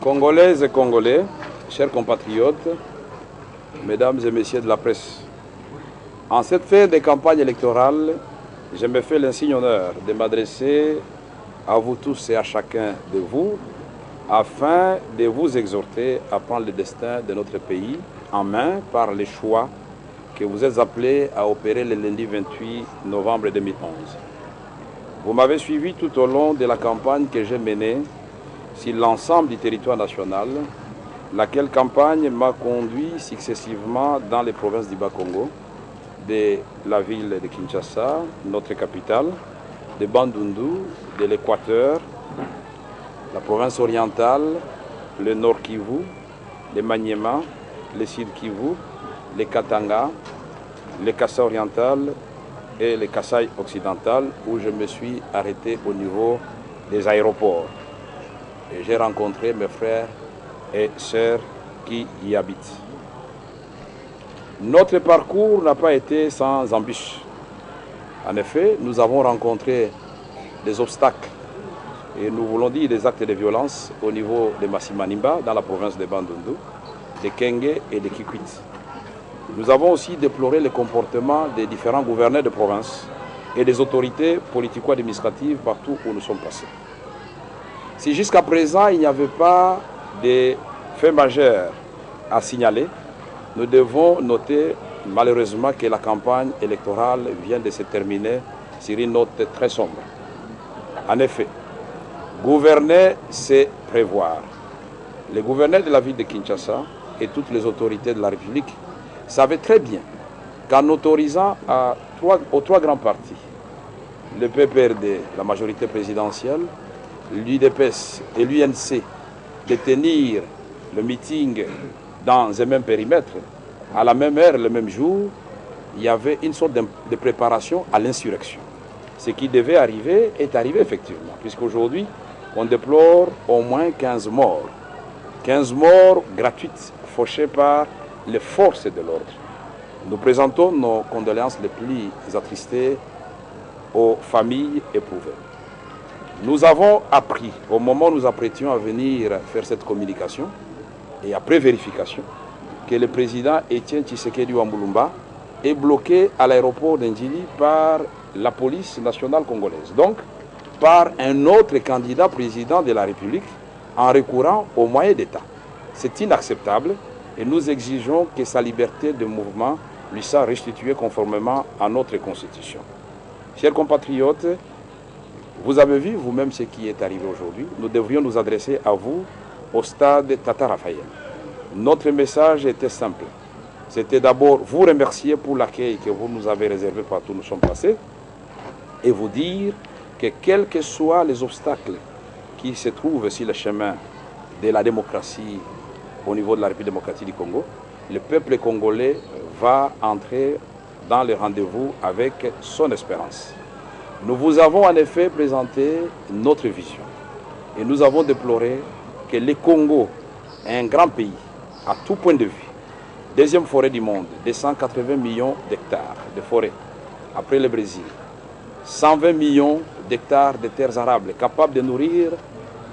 Congolaises et Congolais, chers compatriotes, mesdames et messieurs de la presse, en cette fin de campagne électorale, je me fais l'insigne honneur de m'adresser à vous tous et à chacun de vous afin de vous exhorter à prendre le destin de notre pays en main par les choix que vous êtes appelés à opérer le lundi 28 novembre 2011. Vous m'avez suivi tout au long de la campagne que j'ai menée sur l'ensemble du territoire national, laquelle campagne m'a conduit successivement dans les provinces du Bas-Congo, de la ville de Kinshasa, notre capitale, de Bandundu, de l'Équateur, la province orientale, le Nord Kivu, le Maniema, le Sud Kivu, le Katanga, le Kassai oriental et le Kassai occidental, où je me suis arrêté au niveau des aéroports. Et j'ai rencontré mes frères et sœurs qui y habitent. Notre parcours n'a pas été sans embûches. En effet, nous avons rencontré des obstacles, et nous voulons dire des actes de violence au niveau de Massimanimba, dans la province de Bandundu, de Kenge et de Kikwit. Nous avons aussi déploré le comportement des différents gouverneurs de province et des autorités politico-administratives partout où nous sommes passés. Si jusqu'à présent il n'y avait pas de faits majeurs à signaler, nous devons noter malheureusement que la campagne électorale vient de se terminer sur une note très sombre. En effet, gouverner, c'est prévoir. Les gouverneurs de la ville de Kinshasa et toutes les autorités de la République savaient très bien qu'en autorisant aux trois grands partis, le PPRD, la majorité présidentielle, l'UDPS et l'UNC, de tenir le meeting dans un même périmètre, à la même heure, le même jour, il y avait une sorte de préparation à l'insurrection. Ce qui devait arriver est arrivé effectivement, puisqu'aujourd'hui, on déplore au moins 15 morts. 15 morts gratuites, fauchées par les forces de l'ordre. Nous présentons nos condoléances les plus attristées aux familles éprouvées. Nous avons appris, au moment où nous apprêtions à venir faire cette communication, et après vérification, que le président Etienne Tshisekedi Wambulumba est bloqué à l'aéroport d'Ndjili par la police nationale congolaise, donc par un autre candidat président de la République en recourant aux moyens d'État. C'est inacceptable et nous exigeons que sa liberté de mouvement lui soit restituée conformément à notre Constitution. Chers compatriotes, vous avez vu vous-même ce qui est arrivé aujourd'hui. Nous devrions nous adresser à vous au stade Tata Raphaël. Notre message était simple. C'était d'abord vous remercier pour l'accueil que vous nous avez réservé partout où nous sommes passés et vous dire que quels que soient les obstacles qui se trouvent sur le chemin de la démocratie au niveau de la République démocratique du Congo, le peuple congolais va entrer dans le rendez-vous avec son espérance. Nous vous avons en effet présenté notre vision et nous avons déploré que le Congo est un grand pays à tout point de vue. Deuxième forêt du monde, 280 millions d'hectares de forêt, après le Brésil. 120 millions d'hectares de terres arables capables de nourrir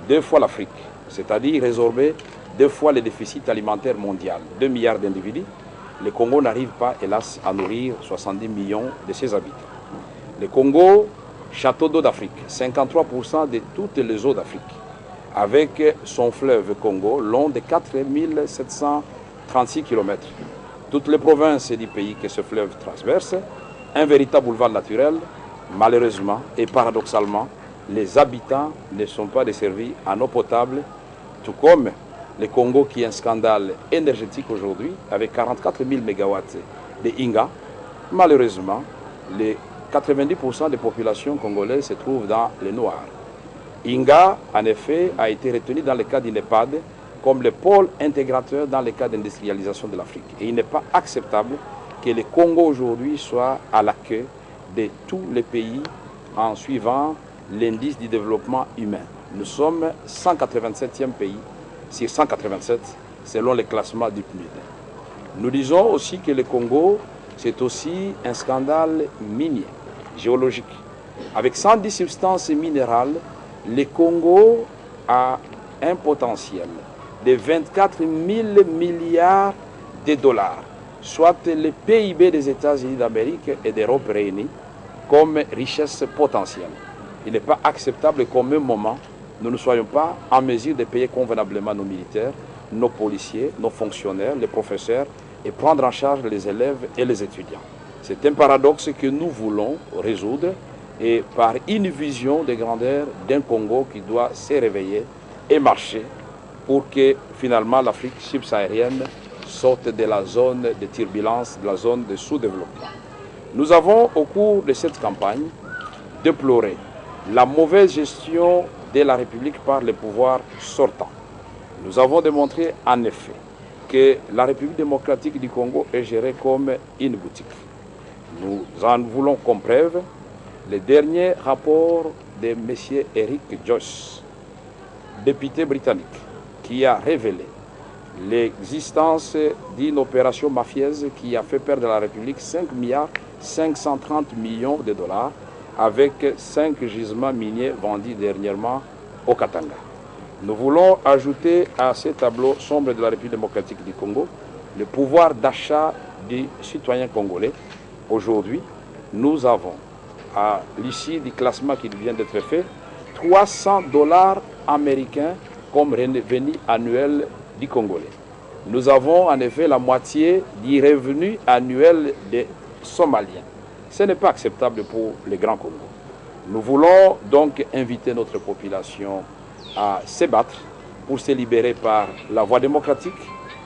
2 fois l'Afrique, c'est-à-dire résorber 2 fois le déficit alimentaire mondial, 2 milliards d'individus. Le Congo n'arrive pas, hélas, à nourrir 70 millions de ses habitants. Le Congo, château d'eau d'Afrique, 53% de toutes les eaux d'Afrique, avec son fleuve Congo long de 4736 km. Toutes les provinces du pays que ce fleuve traverse, un véritable boulevard naturel. Malheureusement et paradoxalement, les habitants ne sont pas desservis en eau potable, tout comme le Congo qui est un scandale énergétique aujourd'hui, avec 44 000 MW de Inga. Malheureusement, les 90% des populations congolaises se trouvent dans le noir. Inga, en effet, a été retenu dans le cas du NEPAD comme le pôle intégrateur dans le cas d'industrialisation de l'Afrique. Et il n'est pas acceptable que le Congo aujourd'hui soit à la queue de tous les pays en suivant l'indice du développement humain. Nous sommes 187e pays sur 187 selon le classement du PNUD. Nous disons aussi que le Congo, c'est aussi un scandale minier, géologique. Avec 110 substances minérales, le Congo a un potentiel de 24 000 milliards de dollars, soit le PIB des États-Unis d'Amérique et d'Europe réunis, comme richesse potentielle. Il n'est pas acceptable qu'au même moment, nous ne soyons pas en mesure de payer convenablement nos militaires, nos policiers, nos fonctionnaires, les professeurs et prendre en charge les élèves et les étudiants. C'est un paradoxe que nous voulons résoudre et par une vision de grandeur d'un Congo qui doit se réveiller et marcher pour que finalement l'Afrique subsaharienne sorte de la zone de turbulence, de la zone de sous-développement. Nous avons au cours de cette campagne déploré la mauvaise gestion de la République par les pouvoirs sortants. Nous avons démontré en effet que la République démocratique du Congo est gérée comme une boutique. Nous en voulons comme preuve le dernier rapport de M. Eric Joyce, député britannique, qui a révélé l'existence d'une opération mafieuse qui a fait perdre à la République 5 milliards 530 millions de dollars avec 5 gisements miniers vendus dernièrement au Katanga. Nous voulons ajouter à ce tableau sombre de la République démocratique du Congo le pouvoir d'achat des citoyens congolais. Aujourd'hui, nous avons, à l'issue du classement qui vient d'être fait, 300 dollars américains comme revenu annuel du Congolais. Nous avons en effet la moitié du revenu annuel des Somaliens. Ce n'est pas acceptable pour les grands Congo. Nous voulons donc inviter notre population à se battre pour se libérer par la voie démocratique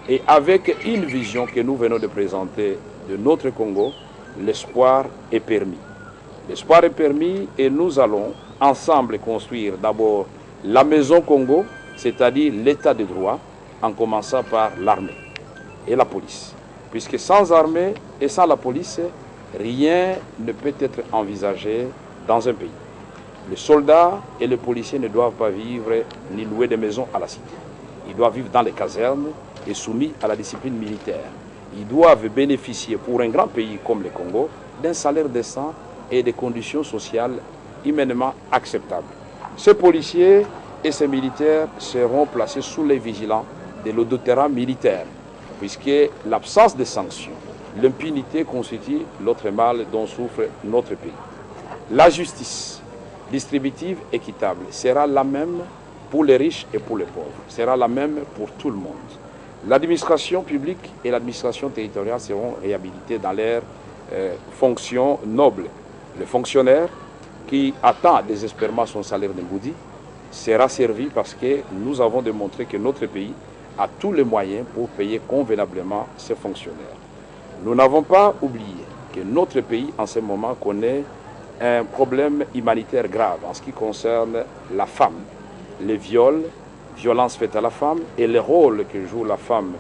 et avec une vision que nous venons de présenter de notre Congo, l'espoir est permis. L'espoir est permis et nous allons ensemble construire d'abord la maison Congo, c'est-à-dire l'état de droit, en commençant par l'armée et la police. Puisque sans armée et sans la police, rien ne peut être envisagé dans un pays. Les soldats et les policiers ne doivent pas vivre ni louer des maisons à la cité. Ils doivent vivre dans les casernes et soumis à la discipline militaire. Ils doivent bénéficier, pour un grand pays comme le Congo, d'un salaire décent et des conditions sociales humainement acceptables. Ces policiers et ces militaires seront placés sous les vigilants de l'auditorat militaire, puisque l'absence de sanctions, l'impunité constitue l'autre mal dont souffre notre pays. La justice distributive équitable sera la même pour les riches et pour les pauvres, sera la même pour tout le monde. L'administration publique et l'administration territoriale seront réhabilitées dans leurs fonctions nobles. Le fonctionnaire qui attend désespérément son salaire de Ngoudi sera servi parce que nous avons démontré que notre pays a tous les moyens pour payer convenablement ses fonctionnaires. Nous n'avons pas oublié que notre pays en ce moment connaît un problème humanitaire grave en ce qui concerne la femme, les viols, violences faites à la femme et le rôle que joue la femme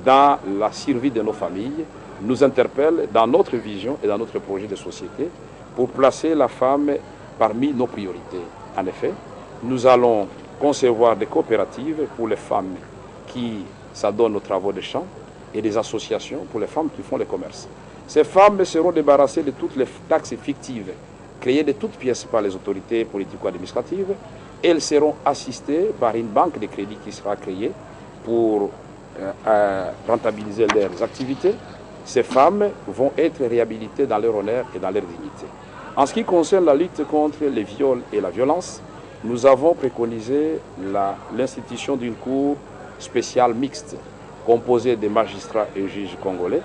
dans la survie de nos familles nous interpelle dans notre vision et dans notre projet de société pour placer la femme parmi nos priorités. En effet, nous allons concevoir des coopératives pour les femmes qui s'adonnent aux travaux de champs et des associations pour les femmes qui font le commerce. Ces femmes seront débarrassées de toutes les taxes fictives créées de toutes pièces par les autorités politico-administratives. Elles seront assistées par une banque de crédit qui sera créée pour rentabiliser leurs activités. Ces femmes vont être réhabilitées dans leur honneur et dans leur dignité. En ce qui concerne la lutte contre les viols et la violence, nous avons préconisé l'institution d'une cour spéciale mixte composée des magistrats et juges congolais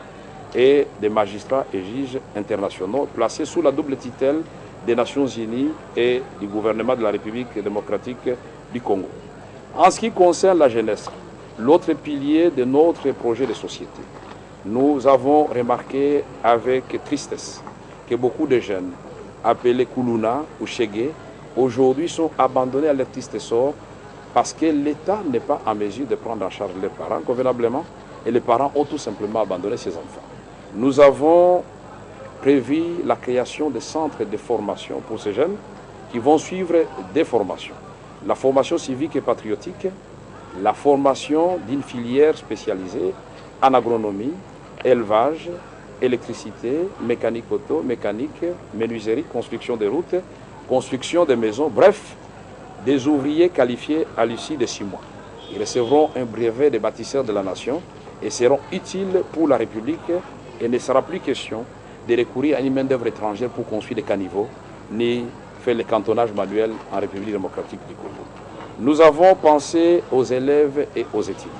et des magistrats et juges internationaux placés sous la double tutelle des Nations Unies et du gouvernement de la République démocratique du Congo. En ce qui concerne la jeunesse, l'autre pilier de notre projet de société, nous avons remarqué avec tristesse que beaucoup de jeunes appelés Kuluna ou Chegué aujourd'hui sont abandonnés à leur triste sort parce que l'État n'est pas en mesure de prendre en charge leurs parents convenablement et les parents ont tout simplement abandonné ces enfants. Nous avons prévu la création de centres de formation pour ces jeunes qui vont suivre des formations. La formation civique et patriotique, la formation d'une filière spécialisée en agronomie, élevage, électricité, mécanique auto, mécanique, menuiserie, construction des routes, construction des maisons, bref, des ouvriers qualifiés à l'issue de 6 mois. Ils recevront un brevet de bâtisseurs de la nation et seront utiles pour la République et ne sera plus question de recourir à une main-d'œuvre étrangère pour construire des caniveaux, ni faire le cantonnage manuel en République démocratique du Congo. Nous avons pensé aux élèves et aux étudiants.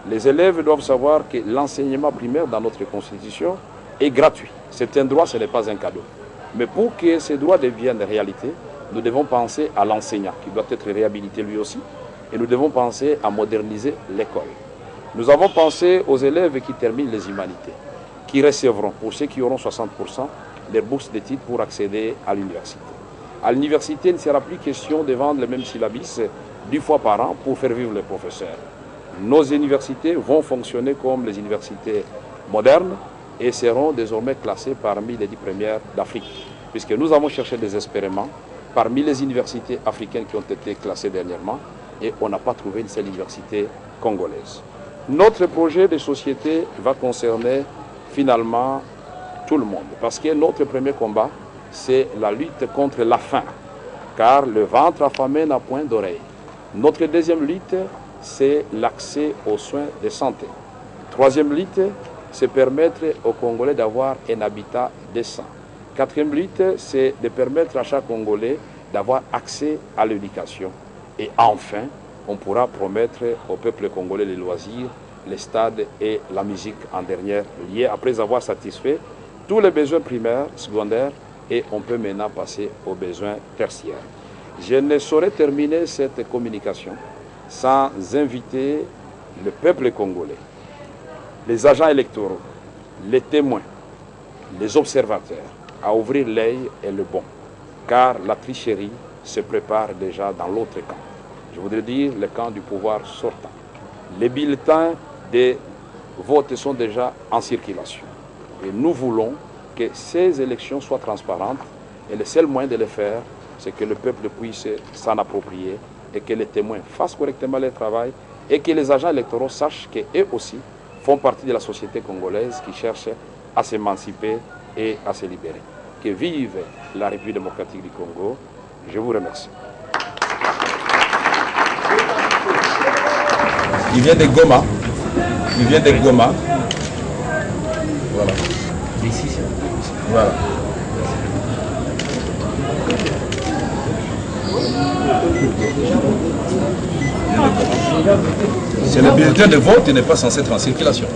Les élèves doivent savoir que l'enseignement primaire dans notre Constitution est gratuit. C'est un droit, ce n'est pas un cadeau. Mais pour que ces droits deviennent réalité, nous devons penser à l'enseignant qui doit être réhabilité lui aussi. Et nous devons penser à moderniser l'école. Nous avons pensé aux élèves qui terminent les humanités, qui recevront, pour ceux qui auront 60%, des bourses d'études pour accéder à l'université. À l'université, il ne sera plus question de vendre les mêmes syllabus 10 fois par an pour faire vivre les professeurs. Nos universités vont fonctionner comme les universités modernes et seront désormais classées parmi les 10 premières d'Afrique, puisque nous avons cherché des expériments parmi les universités africaines qui ont été classées dernièrement et on n'a pas trouvé une seule université congolaise. Notre projet de société va concerner finalement tout le monde, parce que notre premier combat, c'est la lutte contre la faim, car le ventre affamé n'a point d'oreille. Notre deuxième lutte, c'est l'accès aux soins de santé. Troisième lutte, c'est permettre aux Congolais d'avoir un habitat décent. Quatrième lutte, c'est de permettre à chaque Congolais d'avoir accès à l'éducation. Et enfin, on pourra promettre au peuple congolais les loisirs, les stades et la musique en dernière lieu, après avoir satisfait tous les besoins primaires, secondaires, et on peut maintenant passer aux besoins tertiaires. Je ne saurais terminer cette communication sans inviter le peuple congolais, les agents électoraux, les témoins, les observateurs, à ouvrir l'œil et le bon, car la tricherie se prépare déjà dans l'autre camp. Je voudrais dire le camp du pouvoir sortant. Les bulletins des votes sont déjà en circulation. Et nous voulons que ces élections soient transparentes. Et le seul moyen de les faire, c'est que le peuple puisse s'en approprier et que les témoins fassent correctement leur travail et que les agents électoraux sachent qu'eux aussi font partie de la société congolaise qui cherche à s'émanciper et à se libérer. Que vive la République démocratique du Congo. Je vous remercie. Il vient de Goma. Il vient de Goma. Voilà. Voilà. C'est le bulletin de vote, il n'est pas censé être en circulation.